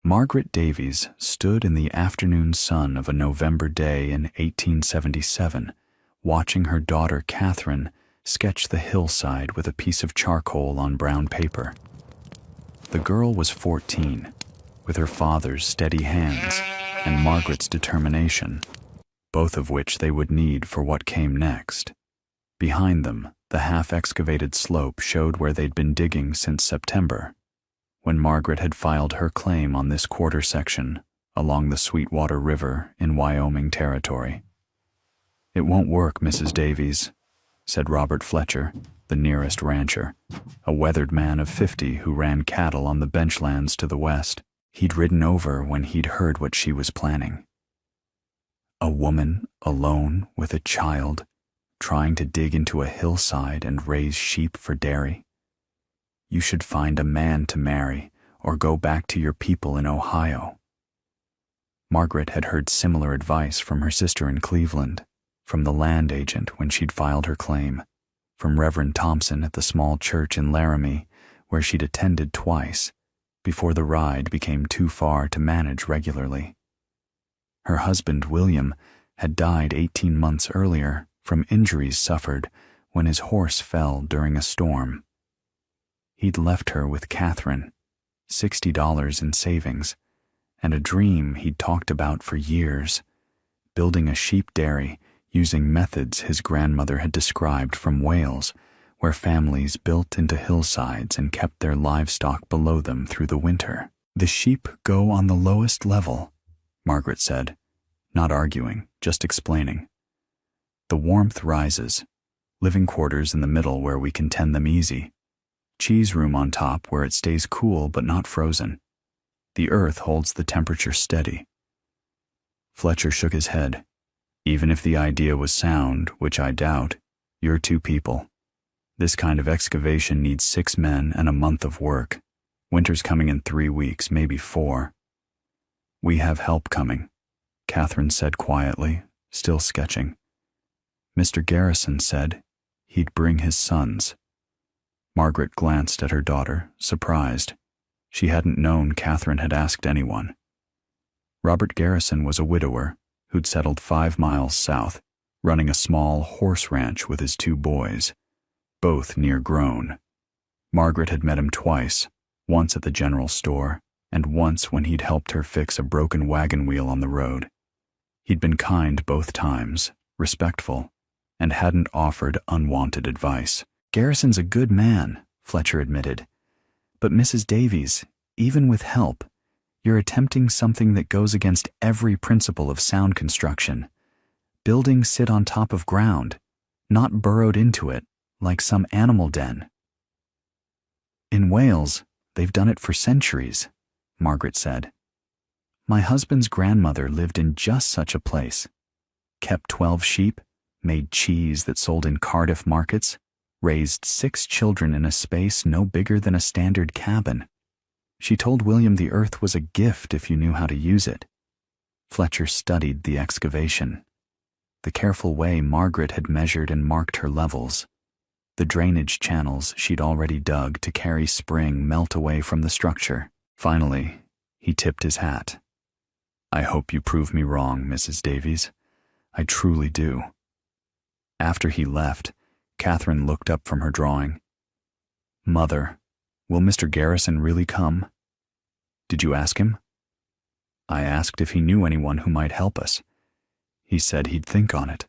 Margaret Davies stood in the afternoon sun of a November day in 1877, watching her daughter Catherine sketch the hillside with a piece of charcoal on brown paper. The girl was 14, with her father's steady hands and Margaret's determination, both of which they would need for what came next. Behind them, the half-excavated slope showed where they'd been digging since September, when Margaret had filed her claim on this quarter section along the Sweetwater River in Wyoming Territory. "It won't work, Mrs. Davies," said Robert Fletcher, the nearest rancher, a weathered man of 50 who ran cattle on the benchlands to the west. He'd ridden over when he'd heard what she was planning. A woman alone with a child, trying to dig into a hillside and raise sheep for dairy. You should find a man to marry or go back to your people in Ohio. Margaret had heard similar advice from her sister in Cleveland, from the land agent when she'd filed her claim, from Reverend Thompson at the small church in Laramie, where she'd attended twice, before the ride became too far to manage regularly. Her husband, William, had died 18 months earlier from injuries suffered when his horse fell during a storm. He'd left her with Catherine, $60 in savings, and a dream he'd talked about for years, building a sheep dairy using methods his grandmother had described from Wales, where families built into hillsides and kept their livestock below them through the winter. "The sheep go on the lowest level," Margaret said, not arguing, just explaining. "The warmth rises, living quarters in the middle where we can tend them easy, cheese room on top where it stays cool but not frozen. The earth holds the temperature steady." Fletcher shook his head. "Even if the idea was sound, which I doubt, you're 2 people. This kind of excavation needs 6 men and a month of work. Winter's coming in 3 weeks, maybe 4. "We have help coming," Catherine said quietly, still sketching. "Mr. Garrison said he'd bring his sons." Margaret glanced at her daughter, surprised. She hadn't known Catherine had asked anyone. Robert Garrison was a widower who'd settled 5 miles south, running a small horse ranch with his 2 boys, both near-grown. Margaret had met him twice, once at the general store, and once when he'd helped her fix a broken wagon wheel on the road. He'd been kind both times, respectful, and hadn't offered unwanted advice. "Garrison's a good man," Fletcher admitted. "But Mrs. Davies, even with help, you're attempting something that goes against every principle of sound construction. Buildings sit on top of ground, not burrowed into it like some animal den." "In Wales, they've done it for centuries," Margaret said. "My husband's grandmother lived in just such a place. Kept 12 sheep, made cheese that sold in Cardiff markets, raised 6 children in a space no bigger than a standard cabin. She told William the earth was a gift if you knew how to use it." Fletcher studied the excavation, the careful way Margaret had measured and marked her levels, the drainage channels she'd already dug to carry spring melt away from the structure. Finally, he tipped his hat. "I hope you prove me wrong, Mrs. Davies. I truly do." After he left, Catherine looked up from her drawing. "Mother, will Mr. Garrison really come?" "Did you ask him?" "I asked if he knew anyone who might help us. He said he'd think on it."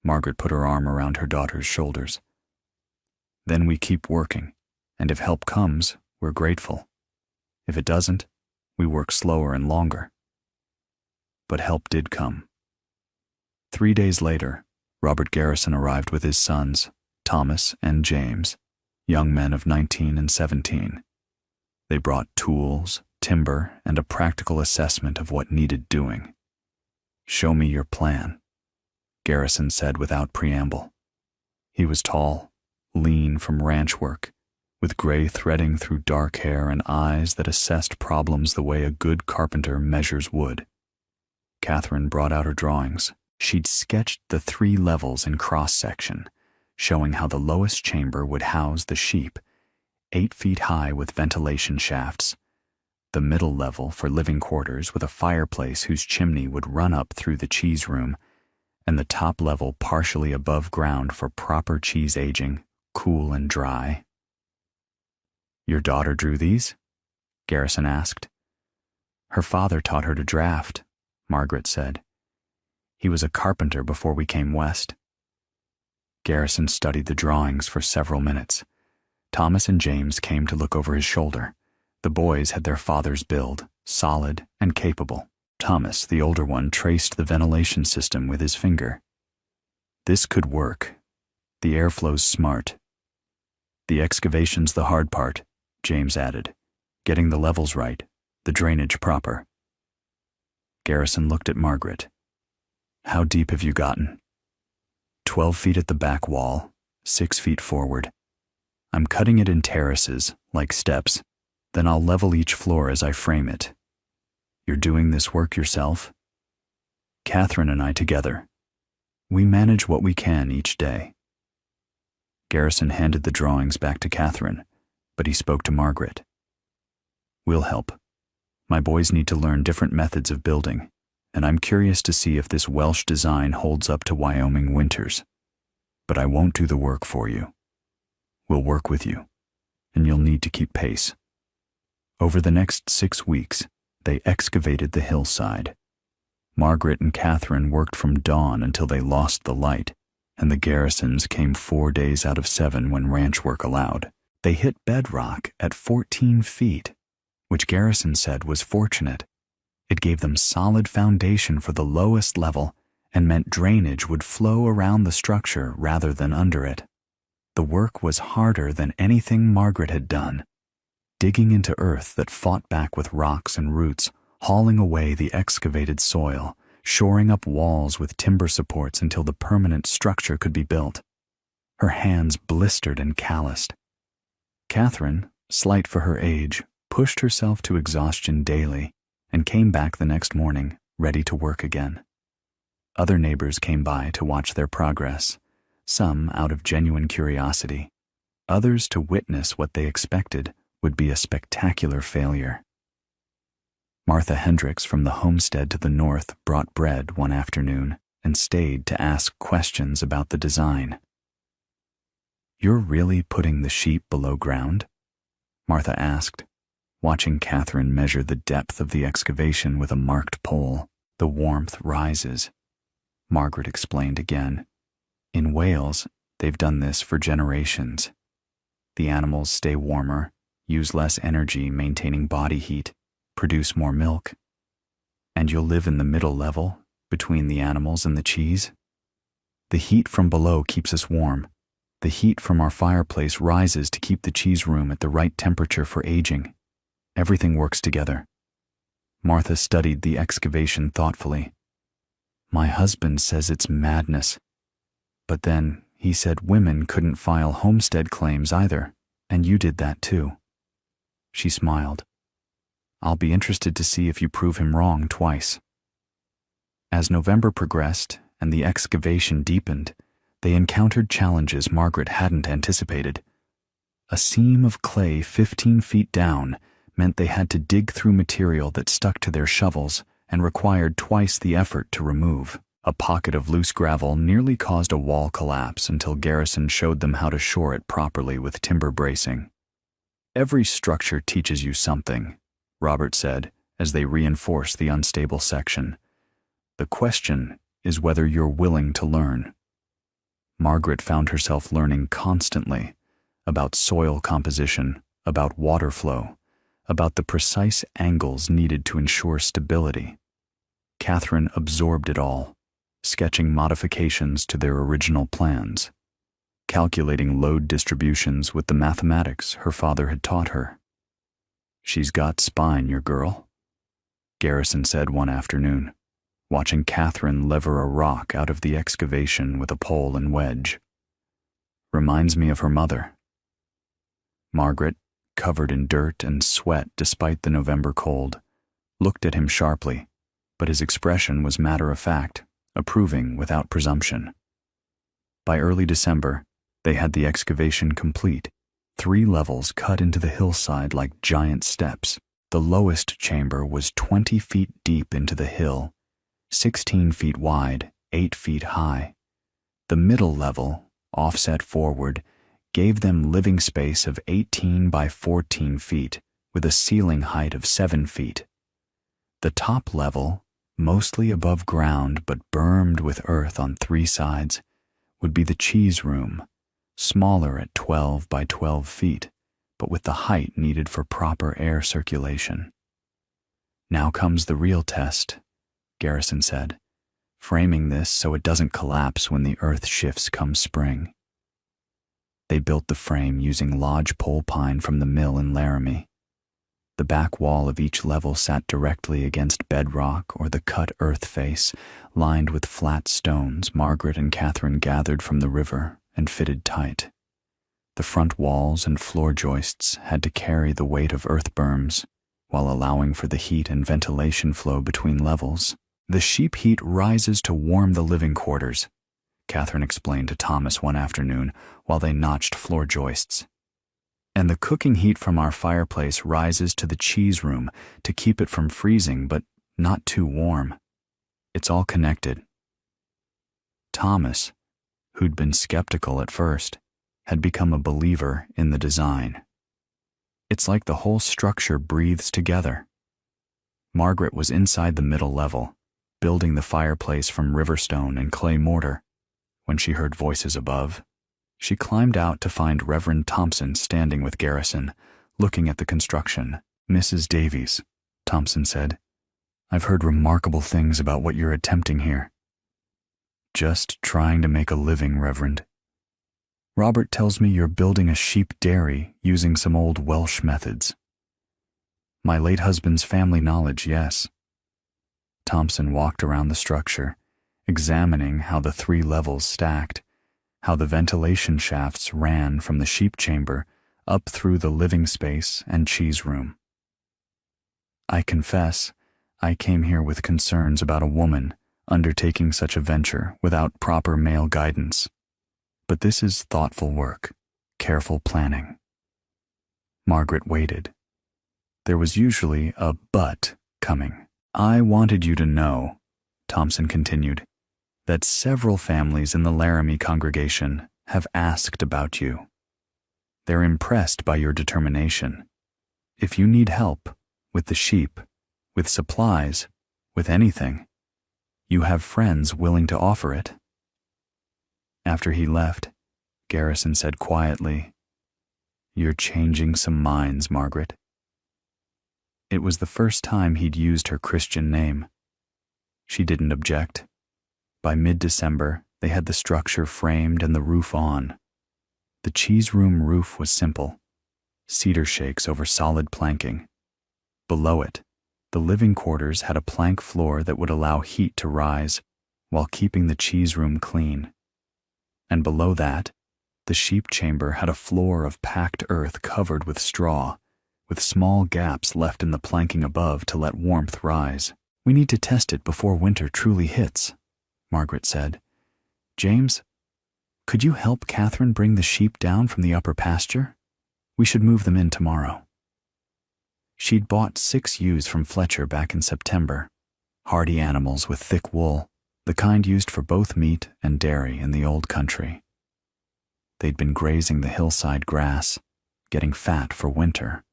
Margaret put her arm around her daughter's shoulders. "Then we keep working, and if help comes, we're grateful. If it doesn't, we work slower and longer." But help did come. 3 days later, Robert Garrison arrived with his sons, Thomas and James, young men of 19 and 17. They brought tools, timber, and a practical assessment of what needed doing. "Show me your plan," Garrison said without preamble. He was tall, lean from ranch work, with gray threading through dark hair and eyes that assessed problems the way a good carpenter measures wood. Catherine brought out her drawings. She'd sketched the 3 levels in cross-section, showing how the lowest chamber would house the sheep, 8 feet high with ventilation shafts. the middle level for living quarters with a fireplace whose chimney would run up through the cheese room, and the top level partially above ground for proper cheese aging, cool and dry. "Your daughter drew these?" Garrison asked. "Her father taught her to draft," Margaret said. "He was a carpenter before we came west." Garrison studied the drawings for several minutes. Thomas and James came to look over his shoulder. The boys had their father's build, solid and capable. Thomas, the older one, traced the ventilation system with his finger. "This could work. The airflow's smart. The excavation's the hard part," James added. "Getting the levels right, the drainage proper." Garrison looked at Margaret. "How deep have you gotten?" 12 feet at the back wall, 6 feet forward. I'm cutting it in terraces, like steps. Then I'll level each floor as I frame it. You're doing this work yourself? Catherine and I together. We manage what we can each day. Garrison handed the drawings back to Catherine, but he spoke to Margaret. We'll help. My boys need to learn different methods of building, and I'm curious to see if this Welsh design holds up to Wyoming winters. But I won't do the work for you. We'll work with you, and you'll need to keep pace. Over the next 6 weeks, they excavated the hillside. Margaret and Catherine worked from dawn until they lost the light, and the Garrisons came 4 days out of 7 when ranch work allowed. They hit bedrock at 14 feet, which Garrison said was fortunate. It gave them solid foundation for the lowest level and meant drainage would flow around the structure rather than under it. The work was harder than anything Margaret had done, digging into earth that fought back with rocks and roots, hauling away the excavated soil, shoring up walls with timber supports until the permanent structure could be built. Her hands blistered and calloused. Catherine, slight for her age, pushed herself to exhaustion daily and came back the next morning, ready to work again. Other neighbors came by to watch their progress, some out of genuine curiosity, others to witness what they expected would be a spectacular failure. Martha Hendricks from the homestead to the north brought bread one afternoon and stayed to ask questions about the design. "You're really putting the sheep below ground?" Martha asked, watching Catherine measure the depth of the excavation with a marked pole. "The warmth rises," Margaret explained again. "In Wales, they've done this for generations. The animals stay warmer, use less energy maintaining body heat, produce more milk. And you'll live in the middle level, between the animals and the cheese? The heat from below keeps us warm. The heat from our fireplace rises to keep the cheese room at the right temperature for aging. Everything works together." Martha studied the excavation thoughtfully. "My husband says it's madness. But then he said women couldn't file homestead claims either, and you did that too." She smiled. "I'll be interested to see if you prove him wrong twice." As November progressed and the excavation deepened, they encountered challenges Margaret hadn't anticipated. A seam of clay 15 feet down meant they had to dig through material that stuck to their shovels and required twice the effort to remove. A pocket of loose gravel nearly caused a wall collapse until Garrison showed them how to shore it properly with timber bracing. "Every structure teaches you something," Robert said as they reinforced the unstable section. "The question is whether you're willing to learn." Margaret found herself learning constantly about soil composition, about water flow, about the precise angles needed to ensure stability. Catherine absorbed it all, sketching modifications to their original plans, calculating load distributions with the mathematics her father had taught her. "She's got spine, your girl," Garrison said one afternoon, watching Catherine lever a rock out of the excavation with a pole and wedge. "Reminds me of her mother." Margaret, covered in dirt and sweat despite the November cold, looked at him sharply, but his expression was matter-of-fact, approving without presumption. By early December, they had the excavation complete, 3 levels cut into the hillside like giant steps. The lowest chamber was 20 feet deep into the hill, 16 feet wide, 8 feet high. The middle level, offset forward, gave them living space of 18 by 14 feet, with a ceiling height of 7 feet. The top level, mostly above ground but bermed with earth on 3 sides, would be the cheese room, smaller at 12 by 12 feet, but with the height needed for proper air circulation. "Now comes the real test," Garrison said, "framing this so it doesn't collapse when the earth shifts come spring." They built the frame using lodgepole pine from the mill in Laramie. The back wall of each level sat directly against bedrock or the cut earth face, lined with flat stones Margaret and Catherine gathered from the river and fitted tight. The front walls and floor joists had to carry the weight of earth berms, while allowing for the heat and ventilation flow between levels. "The sheep heat rises to warm the living quarters," Catherine explained to Thomas one afternoon while they notched floor joists. "And the cooking heat from our fireplace rises to the cheese room to keep it from freezing but not too warm. It's all connected." Thomas, who'd been skeptical at first, had become a believer in the design. "It's like the whole structure breathes together." Margaret was inside the middle level, building the fireplace from riverstone and clay mortar, when she heard voices above. She climbed out to find Reverend Thompson standing with Garrison, looking at the construction. "Mrs. Davies," Thompson said, "I've heard remarkable things about what you're attempting here." "Just trying to make a living, Reverend. Robert tells me you're building a sheep dairy using some old Welsh methods." "My late husband's family knowledge, yes." Thompson walked around the structure, examining how the 3 levels stacked, how the ventilation shafts ran from the sheep chamber up through the living space and cheese room. "I confess, I came here with concerns about a woman undertaking such a venture without proper male guidance. But this is thoughtful work, careful planning." Margaret waited. There was usually a but coming. "I wanted you to know," Thompson continued, "that several families in the Laramie congregation have asked about you. They're impressed by your determination. If you need help with the sheep, with supplies, with anything, you have friends willing to offer it." After he left, Garrison said quietly, "You're changing some minds, Margaret." It was the first time he'd used her Christian name. She didn't object. By mid-December, they had the structure framed and the roof on. The cheese room roof was simple, cedar shakes over solid planking. Below it, the living quarters had a plank floor that would allow heat to rise while keeping the cheese room clean. And below that, the sheep chamber had a floor of packed earth covered with straw, with small gaps left in the planking above to let warmth rise. "We need to test it before winter truly hits," Margaret said. "James, could you help Catherine bring the sheep down from the upper pasture? We should move them in tomorrow." She'd bought 6 ewes from Fletcher back in September, hardy animals with thick wool, the kind used for both meat and dairy in the old country. They'd been grazing the hillside grass, getting fat for winter.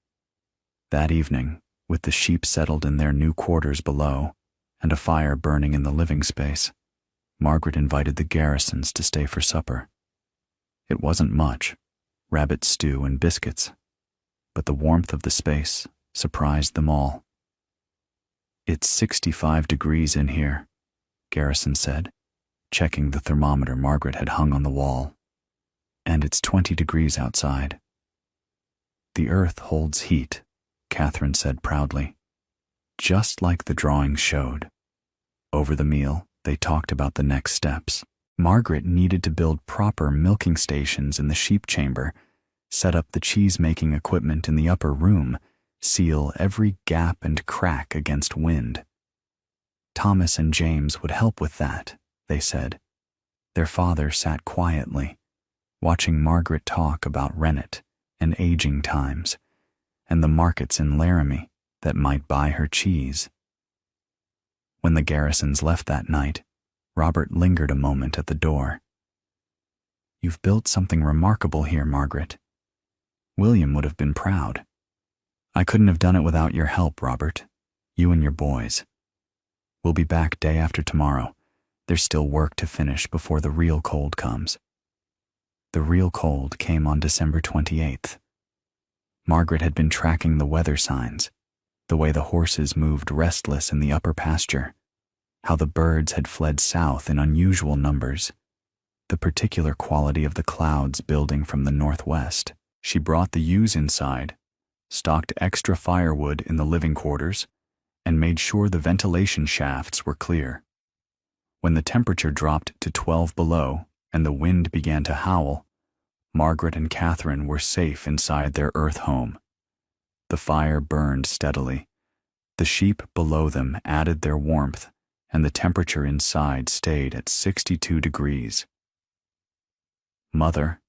That evening, with the sheep settled in their new quarters below and a fire burning in the living space, Margaret invited the Garrisons to stay for supper. It wasn't much, rabbit stew and biscuits, but the warmth of the space surprised them all. "It's 65 degrees in here," Garrison said, checking the thermometer Margaret had hung on the wall. "And it's 20 degrees outside." "The earth holds heat," Catherine said proudly, "just like the drawing showed." Over the meal, they talked about the next steps. Margaret needed to build proper milking stations in the sheep chamber, set up the cheese-making equipment in the upper room, seal every gap and crack against wind. Thomas and James would help with that, they said. Their father sat quietly, watching Margaret talk about rennet and aging times, and the markets in Laramie, that might buy her cheese. When the Garrisons left that night, Robert lingered a moment at the door. "You've built something remarkable here, Margaret. William would have been proud. I couldn't have done it without your help, Robert. You and your boys. We'll be back day after tomorrow. There's still work to finish before the real cold comes." The real cold came on December 28th. Margaret had been tracking the weather signs, the way the horses moved restless in the upper pasture, how the birds had fled south in unusual numbers, the particular quality of the clouds building from the northwest. She brought the ewes inside, stocked extra firewood in the living quarters, and made sure the ventilation shafts were clear. When the temperature dropped to 12 below and the wind began to howl, Margaret and Catherine were safe inside their earth home. The fire burned steadily. The sheep below them added their warmth, and the temperature inside stayed at 62 degrees. "Mother,"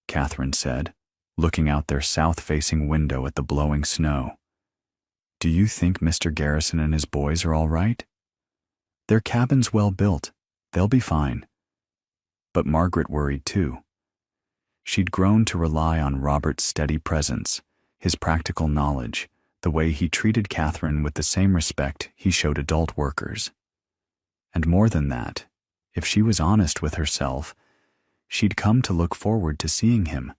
Catherine said, looking out their south-facing window at the blowing snow, "do you think Mr. Garrison and his boys are all right? Their cabin's well built. They'll be fine." But Margaret worried too. She'd grown to rely on Robert's steady presence, his practical knowledge, the way he treated Catherine with the same respect he showed adult workers. And more than that, if she was honest with herself, she'd come to look forward to seeing him,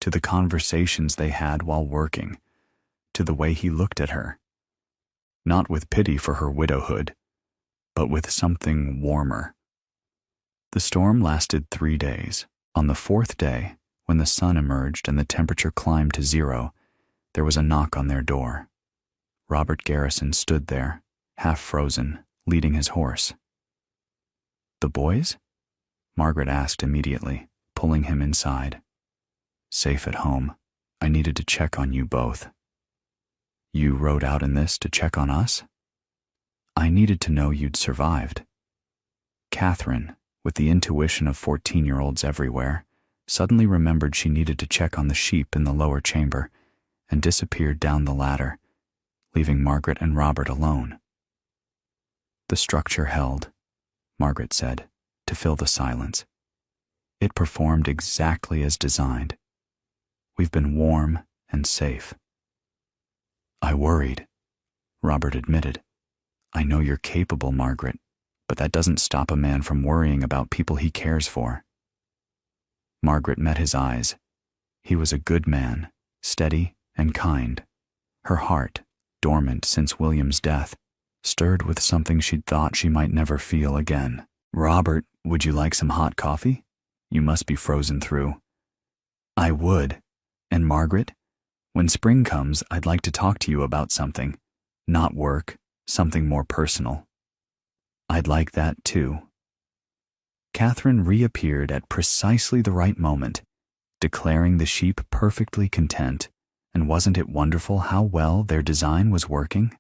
to the conversations they had while working, to the way he looked at her. Not with pity for her widowhood, but with something warmer. The storm lasted 3 days. On the 4th day, when the sun emerged and the temperature climbed to 0, there was a knock on their door. Robert Garrison stood there, half frozen, leading his horse. "The boys?" Margaret asked immediately, pulling him inside. "Safe at home. I needed to check on you both." "You rode out in this to check on us?" "I needed to know you'd survived." Catherine, with the intuition of 14-year-olds everywhere, suddenly remembered she needed to check on the sheep in the lower chamber and disappeared down the ladder, leaving Margaret and Robert alone. "The structure held," Margaret said, to fill the silence. "It performed exactly as designed. We've been warm and safe." "I worried," Robert admitted. "I know you're capable, Margaret, but that doesn't stop a man from worrying about people he cares for." Margaret met his eyes. He was a good man, steady and kind. Her heart, dormant since William's death, stirred with something she'd thought she might never feel again. "Robert, would you like some hot coffee? You must be frozen through." "I would. And Margaret, when spring comes, I'd like to talk to you about something. Not work, something more personal." "I'd like that too." Catherine reappeared at precisely the right moment, declaring the sheep perfectly content, and wasn't it wonderful how well their design was working?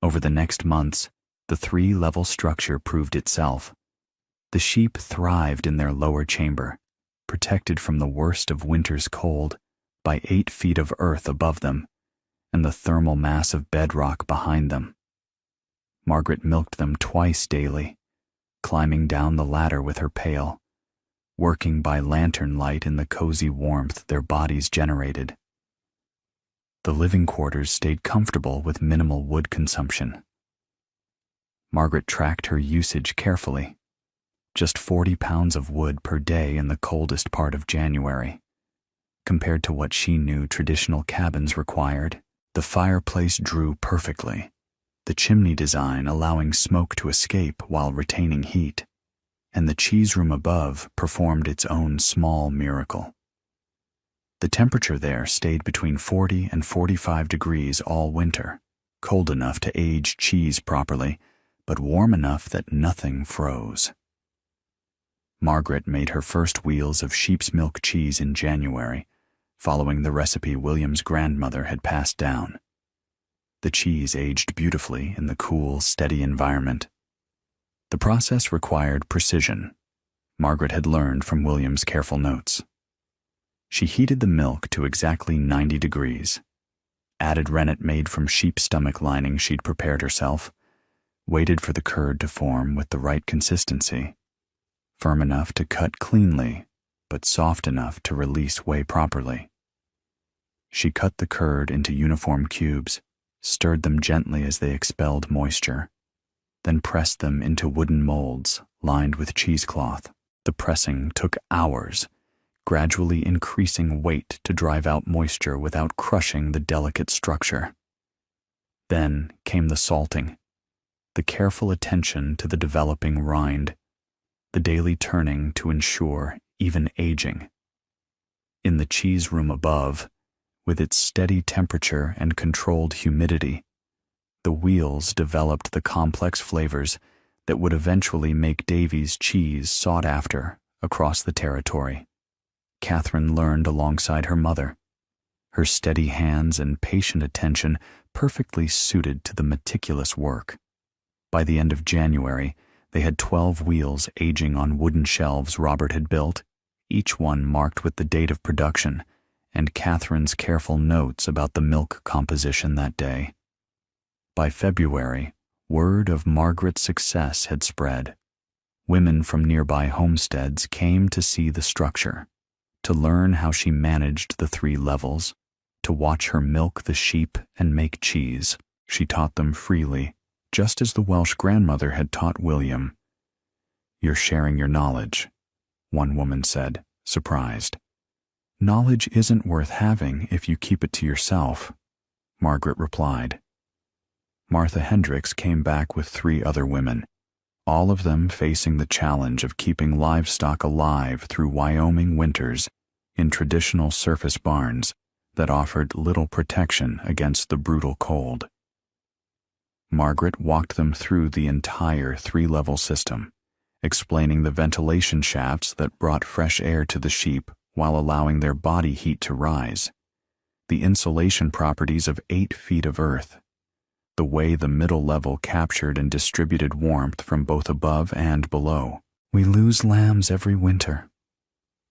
Over the next months, the 3-level structure proved itself. The sheep thrived in their lower chamber, protected from the worst of winter's cold by 8 feet of earth above them and the thermal mass of bedrock behind them. Margaret milked them twice daily, climbing down the ladder with her pail, working by lantern light in the cozy warmth their bodies generated. The living quarters stayed comfortable with minimal wood consumption. Margaret tracked her usage carefully. Just 40 pounds of wood per day in the coldest part of January. Compared to what she knew traditional cabins required, the fireplace drew perfectly, the chimney design allowing smoke to escape while retaining heat, and the cheese room above performed its own small miracle. The temperature there stayed between 40 and 45 degrees all winter, cold enough to age cheese properly, but warm enough that nothing froze. Margaret made her first wheels of sheep's milk cheese in January, following the recipe William's grandmother had passed down. The cheese aged beautifully in the cool, steady environment. The process required precision. Margaret had learned from William's careful notes. She heated the milk to exactly 90 degrees, added rennet made from sheep stomach lining she'd prepared herself, waited for the curd to form with the right consistency, firm enough to cut cleanly, but soft enough to release whey properly. She cut the curd into uniform cubes, stirred them gently as they expelled moisture, then pressed them into wooden molds lined with cheesecloth. The pressing took hours, gradually increasing weight to drive out moisture without crushing the delicate structure. Then came the salting, the careful attention to the developing rind, the daily turning to ensure even aging. In the cheese room above, with its steady temperature and controlled humidity, the wheels developed the complex flavors that would eventually make Davy's cheese sought after across the territory. Catherine learned alongside her mother, her steady hands and patient attention perfectly suited to the meticulous work. By the end of January, they had 12 wheels aging on wooden shelves Robert had built, each one marked with the date of production and Catherine's careful notes about the milk composition that day. By February, word of Margaret's success had spread. Women from nearby homesteads came to see the structure, to learn how she managed the 3 levels, to watch her milk the sheep and make cheese. She taught them freely, just as the Welsh grandmother had taught William. "You're sharing your knowledge," one woman said, surprised. "Knowledge isn't worth having if you keep it to yourself," Margaret replied. Martha Hendricks came back with 3 other women, all of them facing the challenge of keeping livestock alive through Wyoming winters in traditional surface barns that offered little protection against the brutal cold. Margaret walked them through the entire 3-level system, explaining the ventilation shafts that brought fresh air to the sheep while allowing their body heat to rise, the insulation properties of 8 feet of earth, the way the middle level captured and distributed warmth from both above and below. "We lose lambs every winter,"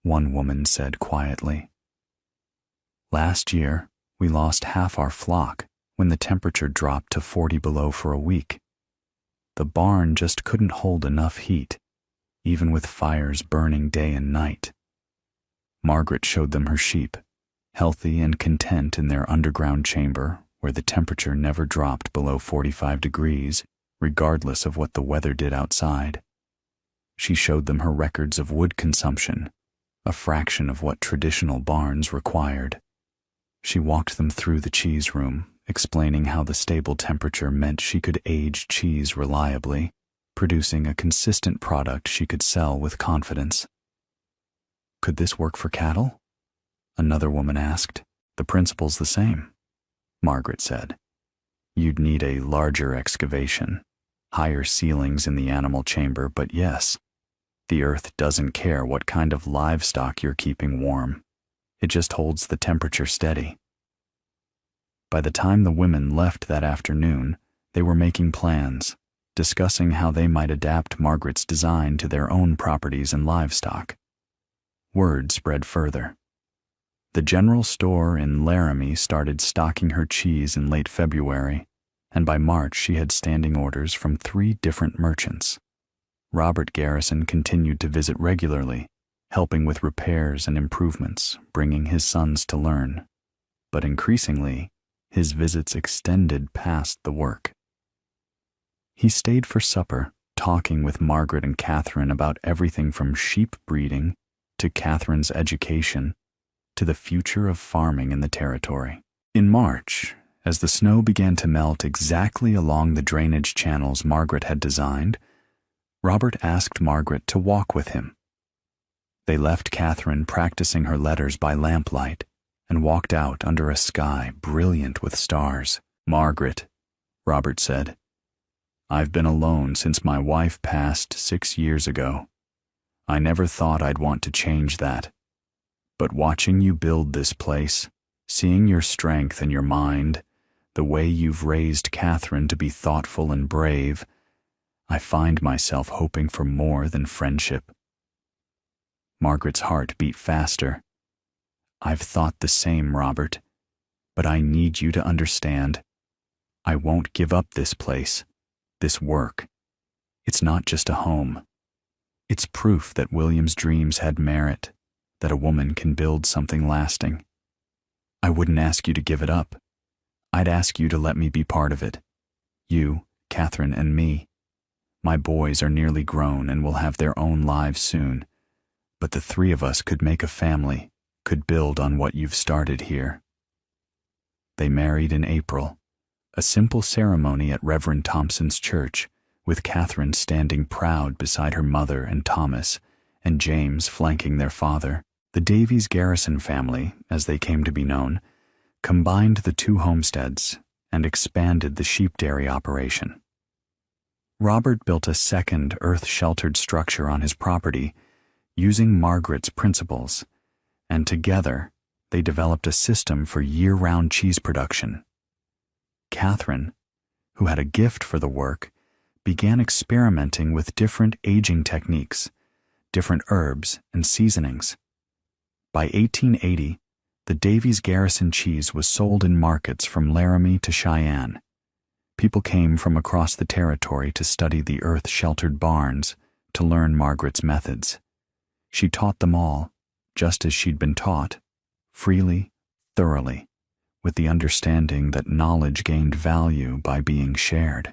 one woman said quietly. "Last year, we lost half our flock when the temperature dropped to 40 below for a week. The barn just couldn't hold enough heat, even with fires burning day and night." Margaret showed them her sheep, healthy and content in their underground chamber where the temperature never dropped below 45 degrees, regardless of what the weather did outside. She showed them her records of wood consumption, a fraction of what traditional barns required. She walked them through the cheese room, explaining how the stable temperature meant she could age cheese reliably, producing a consistent product she could sell with confidence. "Could this work for cattle?" another woman asked. "The principle's the same," Margaret said. "You'd need a larger excavation, higher ceilings in the animal chamber, but yes, the earth doesn't care what kind of livestock you're keeping warm. It just holds the temperature steady." By the time the women left that afternoon, they were making plans, discussing how they might adapt Margaret's design to their own properties and livestock. Word spread further. The general store in Laramie started stocking her cheese in late February, and by March she had standing orders from 3 different merchants. Robert Garrison continued to visit regularly, helping with repairs and improvements, bringing his sons to learn. But increasingly, his visits extended past the work. He stayed for supper, talking with Margaret and Catherine about everything from sheep breeding to Catherine's education to the future of farming in the territory. In March, as the snow began to melt exactly along the drainage channels Margaret had designed, Robert asked Margaret to walk with him. They left Catherine practicing her letters by lamplight and walked out under a sky brilliant with stars. "Margaret," Robert said, "I've been alone since my wife passed 6 years ago. I never thought I'd want to change that. But watching you build this place, seeing your strength and your mind, the way you've raised Catherine to be thoughtful and brave, I find myself hoping for more than friendship." Margaret's heart beat faster. "I've thought the same, Robert. But I need you to understand, I won't give up this place, this work. It's not just a home. It's proof that William's dreams had merit, that a woman can build something lasting. I wouldn't ask you to give it up. I'd ask you to let me be part of it. You, Catherine, and me. My boys are nearly grown and will have their own lives soon, but the three of us could make a family, could build on what you've started here. They married in April, a simple ceremony at Reverend Thompson's church, with Catherine standing proud beside her mother and Thomas, and James flanking their father. The Davies Garrison family, as they came to be known, combined the two homesteads and expanded the sheep dairy operation. Robert built a second earth-sheltered structure on his property, using Margaret's principles, and together they developed a system for year-round cheese production. Catherine, who had a gift for the work, began experimenting with different aging techniques, different herbs and seasonings. By 1880, the Davies Garrison cheese was sold in markets from Laramie to Cheyenne. People came from across the territory to study the earth-sheltered barns, to learn Margaret's methods. She taught them all, just as she'd been taught, freely, thoroughly, with the understanding that knowledge gained value by being shared.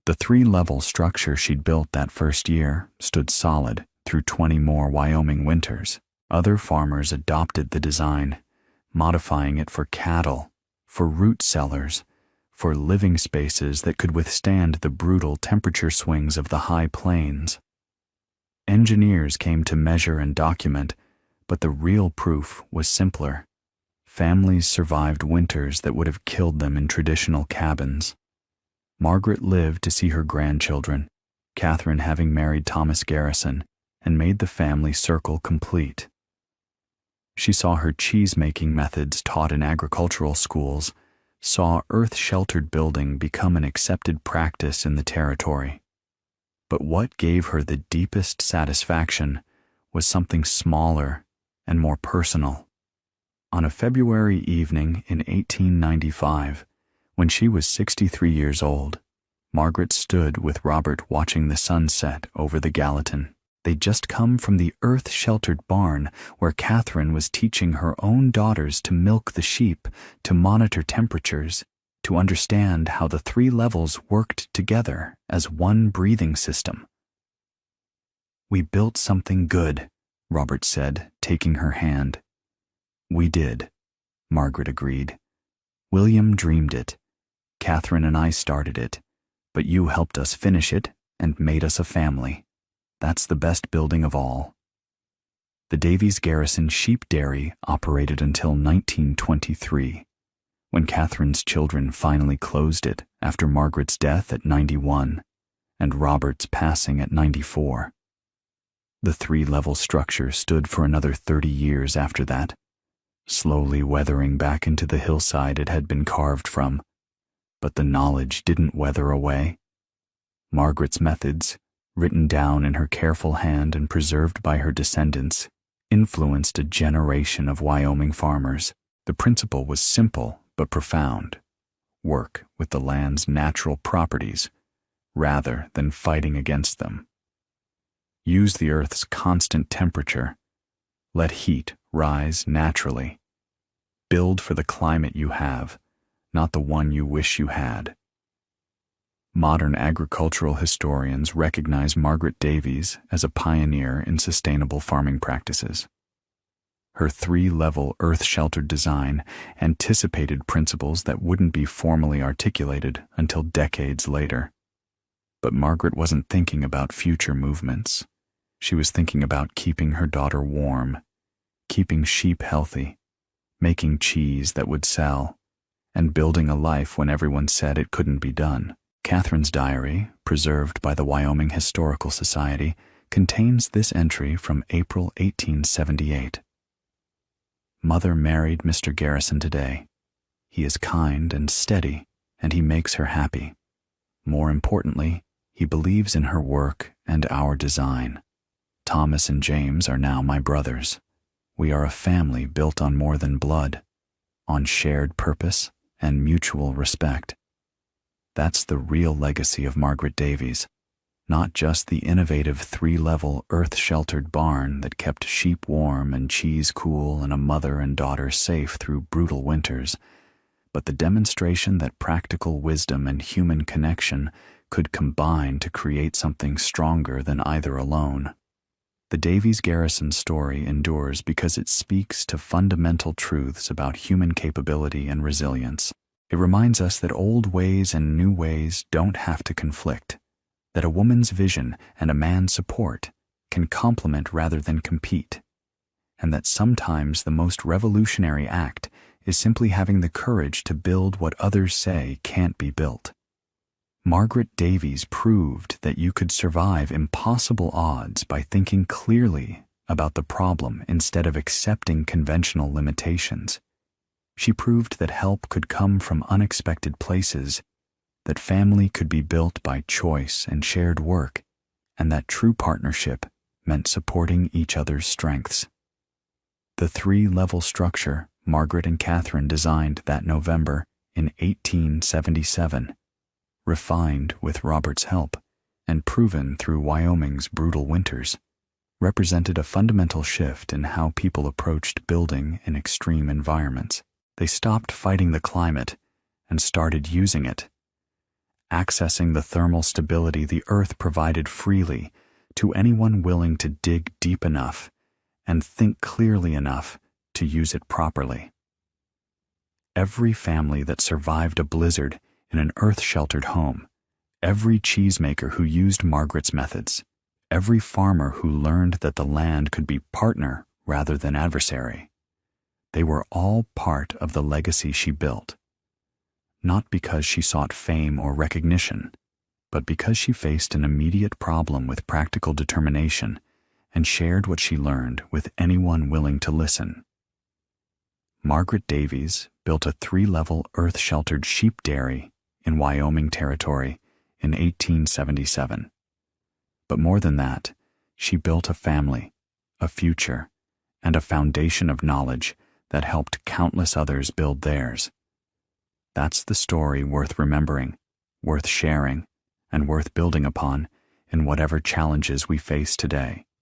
The three-level structure she'd built that first year stood solid through 20 more Wyoming winters. Other farmers adopted the design, modifying it for cattle, for root cellars, for living spaces that could withstand the brutal temperature swings of the high plains. Engineers came to measure and document, but the real proof was simpler. Families survived winters that would have killed them in traditional cabins. Margaret lived to see her grandchildren, Catherine having married Thomas Garrison, and made the family circle complete. She saw her cheese-making methods taught in agricultural schools, saw earth-sheltered building become an accepted practice in the territory. But what gave her the deepest satisfaction was something smaller and more personal. On a February evening in 1895, when she was 63 years old, Margaret stood with Robert watching the sun set over the Gallatin. They'd just come from the earth-sheltered barn where Catherine was teaching her own daughters to milk the sheep, to monitor temperatures, to understand how the three levels worked together as one breathing system. "We built something good," Robert said, taking her hand. "We did," Margaret agreed. "William dreamed it. Catherine and I started it, but you helped us finish it and made us a family. That's the best building of all." The Davies Garrison Sheep Dairy operated until 1923, when Catherine's children finally closed it after Margaret's death at 91 and Robert's passing at 94. The three-level structure stood for another 30 years after that, slowly weathering back into the hillside it had been carved from. But the knowledge didn't weather away. Margaret's methods, written down in her careful hand and preserved by her descendants, influenced a generation of Wyoming farmers. The principle was simple but profound: work with the land's natural properties rather than fighting against them. Use the earth's constant temperature. Let heat rise naturally. Build for the climate you have, not the one you wish you had. Modern agricultural historians recognize Margaret Davies as a pioneer in sustainable farming practices. Her three-level earth-sheltered design anticipated principles that wouldn't be formally articulated until decades later. But Margaret wasn't thinking about future movements. She was thinking about keeping her daughter warm, keeping sheep healthy, making cheese that would sell, and building a life when everyone said it couldn't be done. Catherine's diary, preserved by the Wyoming Historical Society, contains this entry from April 1878. "Mother married Mr. Garrison today. He is kind and steady, and he makes her happy. More importantly, he believes in her work and our design. Thomas and James are now my brothers. We are a family built on more than blood. on shared purpose and mutual respect. That's the real legacy of Margaret Davies, not just the innovative 3-level earth-sheltered barn that kept sheep warm and cheese cool and a mother and daughter safe through brutal winters, but the demonstration that practical wisdom and human connection could combine to create something stronger than either alone. The Davies Garrison story endures because it speaks to fundamental truths about human capability and resilience. It reminds us that old ways and new ways don't have to conflict, that a woman's vision and a man's support can complement rather than compete, and that sometimes the most revolutionary act is simply having the courage to build what others say can't be built. Margaret Davies proved that you could survive impossible odds by thinking clearly about the problem instead of accepting conventional limitations. She proved that help could come from unexpected places, that family could be built by choice and shared work, and that true partnership meant supporting each other's strengths. The 3-level structure Margaret and Catherine designed that November in 1877, refined with Robert's help and proven through Wyoming's brutal winters, represented a fundamental shift in how people approached building in extreme environments. They stopped fighting the climate and started using it, accessing the thermal stability the earth provided freely to anyone willing to dig deep enough and think clearly enough to use it properly. Every family that survived a blizzard in an earth-sheltered home, every cheesemaker who used Margaret's methods, every farmer who learned that the land could be partner rather than adversary, they were all part of the legacy she built, not because she sought fame or recognition, but because she faced an immediate problem with practical determination and shared what she learned with anyone willing to listen. Margaret Davies built a 3-level earth-sheltered sheep dairy in Wyoming Territory in 1877. But more than that, she built a family, a future, and a foundation of knowledge that helped countless others build theirs. That's the story worth remembering, worth sharing, and worth building upon in whatever challenges we face today.